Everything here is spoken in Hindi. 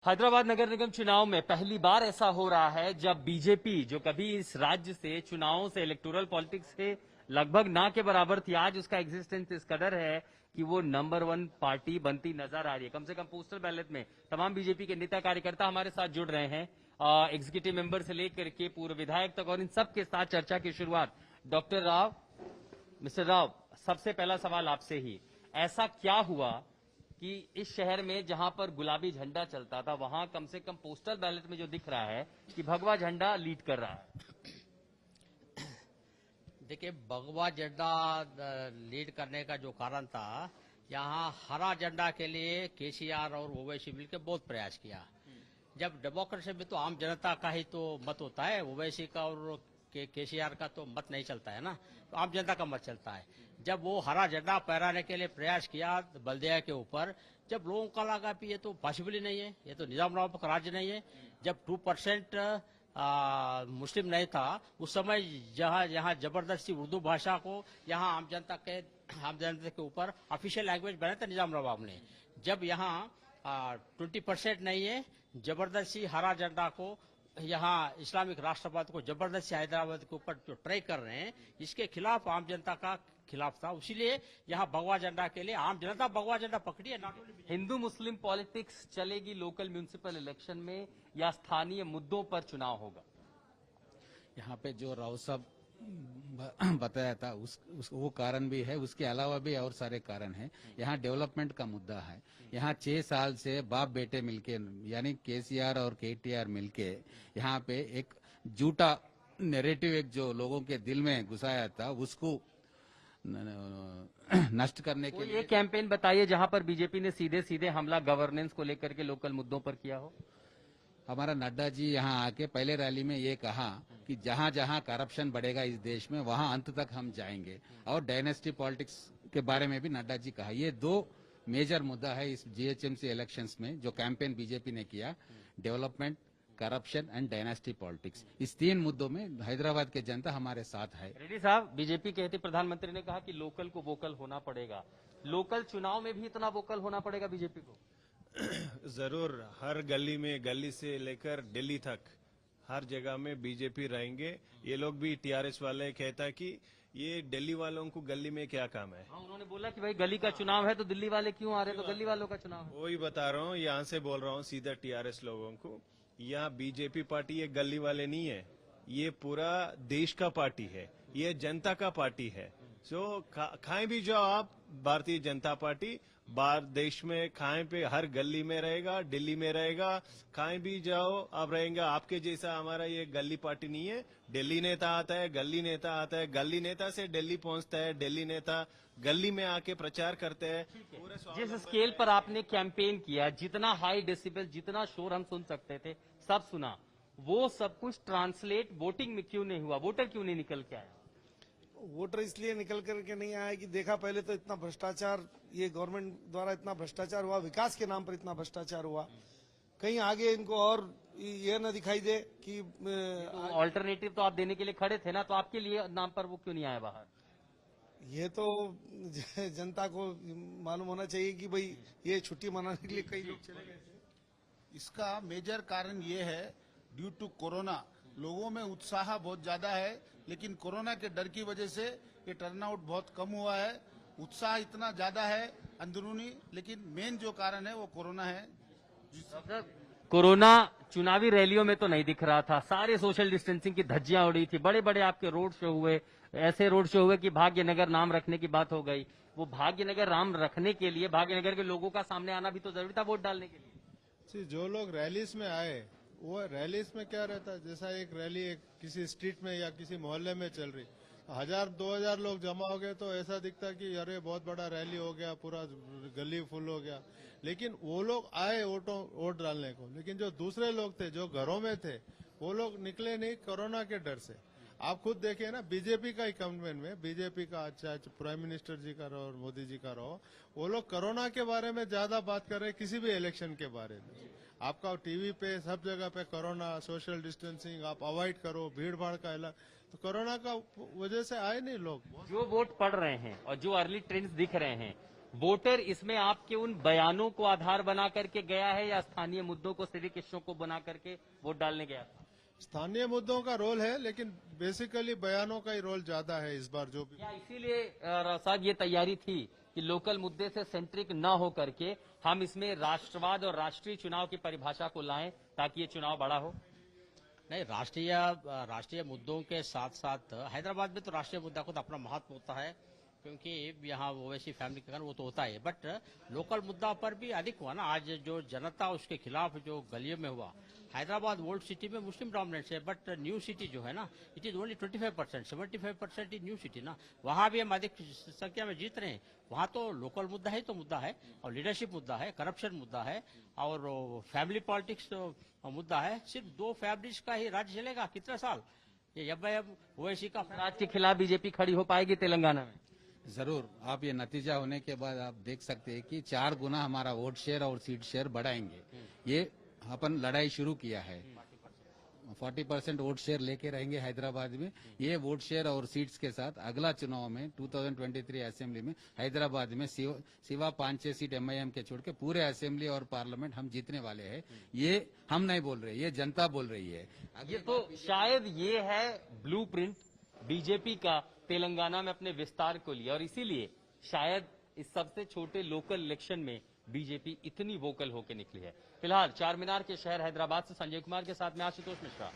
हैदराबाद नगर निगम चुनाव में पहली बार ऐसा हो रहा है जब बीजेपी, जो कभी इस राज्य से चुनावों से इलेक्टोरल पॉलिटिक्स से लगभग ना के बराबर थी, आज उसका एग्जिस्टेंस इस कदर है कि वो नंबर 1 पार्टी बनती नजर आ रही है। कम से कम पोस्टल बैलेट में तमाम बीजेपी के नेता कार्यकर्ता हमारे साथ जुड़ रहे हैं, एग्जीक्यूटिव मेंबर से लेकर के पूर्व विधायक तक, और इन सब के साथ चर्चा की शुरुआत डॉक्टर राव। मिस्टर राव, सबसे पहला सवाल आपसे ही, ऐसा क्या हुआ कि इस शहर में जहां पर गुलाबी झंडा चलता था वहां कम से कम पोस्टल बैलेट में जो दिख रहा है कि भगवा झंडा लीड कर रहा है? देखिए, भगवा झंडा लीड करने का जो कारण था, यहाँ हरा झंडा के लिए केसीआर और ओवैसी मिलकर बहुत प्रयास किया। जब डेमोक्रेसी में तो आम जनता का ही तो मत होता है, ओवैसी का और केसीआर का तो मत नहीं चलता है ना, तो आम जनता का मत चलता है। जब वो हरा झंडा फहराने के लिए प्रयास किया बल्दिया के ऊपर, जब लोगों का लगा कि ये तो पॉसिबल ही नहीं है, ये तो निजाम नवाब का राज्य नहीं है, जब 2% मुस्लिम नहीं था उस समय, जहाँ यहाँ जबरदस्ती उर्दू भाषा को यहाँ आम जनता के ऊपर ऑफिशियल लैंग्वेज बनाया था निजाम नवाब ने। जब यहाँ 20% नहीं है, जबरदस्ती हरा झंडा को यहाँ इस्लामिक राष्ट्रवाद को जबरदस्ती हैदराबाद के ऊपर जो ट्राई कर रहे हैं, इसके खिलाफ आम जनता का खिलाफ था। इसीलिए यहाँ भगवा झंडा के लिए आम जनता भगवा झंडा पकड़ी है। हिंदू मुस्लिम पॉलिटिक्स चलेगी लोकल म्यूनिसिपल इलेक्शन में या स्थानीय मुद्दों पर चुनाव होगा? यहाँ पे जो राव साहब बताया था वो कारण भी है, उसके अलावा भी और सारे कारण हैं। यहाँ डेवलपमेंट का मुद्दा है। यहाँ 6 साल से बाप बेटे मिलके, यानी केसीआर और केटीआर मिलके यहाँ पे एक झूठा नैरेटिव एक जो लोगों के दिल में घुसाया था, उसको नष्ट करने के लिए एक कैंपेन बताइए जहां पर बीजेपी ने सीधे सीधे हमला गवर्नेंस को लेकर के लोकल मुद्दों पर किया हो। हमारा नड्डा जी यहाँ आके पहले रैली में ये कहा कि जहाँ जहाँ करप्शन बढ़ेगा इस देश में वहाँ अंत तक हम जाएंगे, और डायनेस्टी पॉलिटिक्स के बारे में भी नड्डा जी कहा। ये 2 मेजर मुद्दा है इस जीएचएमसी इलेक्शंस में जो कैंपेन बीजेपी ने किया, development, corruption and dynasty politics. इस 3 मुद्दों में हैदराबाद के जनता हमारे साथ है। रेड्डी साहब, बीजेपी कहती, प्रधानमंत्री ने कहा कि लोकल को वोकल होना पड़ेगा, लोकल चुनाव में भी इतना वोकल होना पड़ेगा बीजेपी को? जरूर, हर गली में, गली से लेकर दिल्ली तक हर जगह में बीजेपी रहेंगे। ये लोग भी टीआरएस वाले कहता है कि ये दिल्ली वालों को गली में क्या काम है। हाँ, उन्होंने बोला कि भाई गली का चुनाव है तो दिल्ली वाले क्यों आ रहे, तो गली वालों का चुनाव है। वही बता रहा हूँ, यहाँ से बोल रहा हूँ सीधा टीआरएस लोगों को, यहाँ बीजेपी पार्टी ये गली वाले नहीं है, ये पूरा देश का पार्टी है, ये जनता का पार्टी है। सो खाएं भी जाओ आप, भारतीय जनता पार्टी बाहर देश में खाएं पे हर गली में रहेगा, दिल्ली में रहेगा, खाएं भी जाओ आप रहेंगे। आपके जैसा हमारा ये गली पार्टी नहीं है। दिल्ली नेता आता है, गली नेता आता है, गली नेता से दिल्ली पहुंचता है, दिल्ली नेता गली में आके प्रचार करते हैं। जिस स्केल पर आपने कैंपेन किया, जितना हाई डेसिबल, जितना शोर हम सुन सकते थे सब सुना, वो सब कुछ ट्रांसलेट वोटिंग में क्यों नहीं हुआ? वोटर क्यों नहीं निकल के आया? वोटर इसलिए निकल करके नहीं आया कि देखा, पहले तो इतना भ्रष्टाचार, ये गवर्नमेंट द्वारा इतना भ्रष्टाचार हुआ, विकास के नाम पर इतना भ्रष्टाचार हुआ, कहीं आगे इनको और ये न दिखाई दे कि ऑल्टरनेटिव तो आप देने के लिए खड़े थे ना, तो आपके लिए नाम पर वो क्यों नहीं आया बाहर? ये तो जनता को मालूम होना चाहिए कि भाई ये छुट्टी मनाने के लिए कई लोग चले गए थे। इसका मेजर कारण ये है, ड्यू टू कोरोना लोगों में उत्साह बहुत ज्यादा है, लेकिन कोरोना के डर की वजह से ये टर्नआउट बहुत कम हुआ है। उत्साह इतना ज्यादा है अंदरूनी, लेकिन मेन जो कारण है वो कोरोना है। कोरोना चुनावी रैलियों में तो नहीं दिख रहा था, सारे सोशल डिस्टेंसिंग की धज्जियां उड़ी थी, बड़े बड़े आपके रोड शो हुए, ऐसे रोड शो हुए कि भाग्यनगर नाम रखने की बात हो गई। वो भाग्यनगर नाम रखने के लिए भाग्यनगर के लोगों का सामने आना भी तो जरूरी था वोट डालने के लिए। जो लोग रैलीज में आए, वो रैलीज में क्या रहता है, जैसा एक रैली किसी स्ट्रीट में या किसी मोहल्ले में चल रही, 1000-2000 लोग जमा हो गए तो ऐसा दिखता कि अरे बहुत बड़ा रैली हो गया, पूरा गली फुल हो गया। लेकिन वो लोग आए वोट डालने को, लेकिन जो दूसरे लोग थे जो घरों में थे वो लोग निकले नहीं कोरोना के डर से। आप खुद देखिए ना, बीजेपी का ही कैंपेन में, बीजेपी का अच्छा प्राइम मिनिस्टर जी का रहो और मोदी जी का रहो, वो लोग कोरोना के बारे में ज्यादा बात कर रहे हैं किसी भी इलेक्शन के बारे में। आपका टीवी पे सब जगह पे कोरोना, सोशल डिस्टेंसिंग आप अवॉइड करो, भीड़ भाड़ का इलाज, तो कोरोना का वजह से आए नहीं लोग। जो वोट पड़ रहे हैं और जो अर्ली ट्रेंड्स दिख रहे हैं वोटर इसमें आपके उन बयानों को आधार बना करके गया है या स्थानीय मुद्दों को, सिविक इश्यूओं को बना करके वोट डालने गया था? स्थानीय मुद्दों का रोल है, लेकिन बेसिकली बयानों का ही रोल ज्यादा है इस बार जो भी। क्या इसीलिए साहब ये तैयारी थी कि लोकल मुद्दे से सेंट्रिक न हो करके हम इसमें राष्ट्रवाद और राष्ट्रीय चुनाव की परिभाषा को लाएं ताकि ये चुनाव बड़ा हो? नहीं, राष्ट्रीय मुद्दों के साथ साथ हैदराबाद में तो राष्ट्रीय मुद्दा को तो अपना महत्व होता है, क्योंकि यहाँ ओवैसी फैमिली के कारण वो तो होता है, बट लोकल मुद्दा पर भी अधिक हुआ ना। आज जो जनता उसके खिलाफ जो गलियों में हुआ, हैदराबाद ओल्ड सिटी में मुस्लिम डोमिनेंस है, बट न्यू सिटी जो है ना, it is only 25%, 75% is new city ना। वहाँ भी हम अधिक संख्या में जीत रहे हैं। वहाँ तो लोकल मुद्दा है, तो मुद्दा है, और लीडरशिप मुद्दा है, करप्शन मुद्दा है, और फैमिली पॉलिटिक्स मुद्दा है। सिर्फ 2 फैमिलीज का ही राज्य चलेगा कितने साल? ये अब ओवैसी का राज्य के खिलाफ बीजेपी खड़ी हो पाएगी तेलंगाना में? जरूर। आप ये नतीजा होने के बाद आप देख सकते हैं कि 4 गुना हमारा वोट शेयर और सीट शेयर बढ़ाएंगे। ये अपन लड़ाई शुरू किया है। 40% वोट शेयर लेके रहेंगे हैदराबाद में। ये वोट शेयर और सीट्स के साथ अगला चुनाव में 2023 असेंबली में हैदराबाद में सिवा 5-6 सीट एमआईएम के छोड़ के पूरे असेंबली और पार्लियामेंट हम जीतने वाले हैं। ये हम नहीं बोल रहे, ये जनता बोल रही है। ये तो शायद ये है ब्लूप्रिंट बीजेपी का तेलंगाना में अपने विस्तार को लिया, और इसीलिए शायद इस सबसे छोटे लोकल इलेक्शन में बीजेपी इतनी वोकल होकर निकली है। फिलहाल चार मीनार के शहर हैदराबाद से संजय कुमार के साथ में आशुतोष मिश्रा।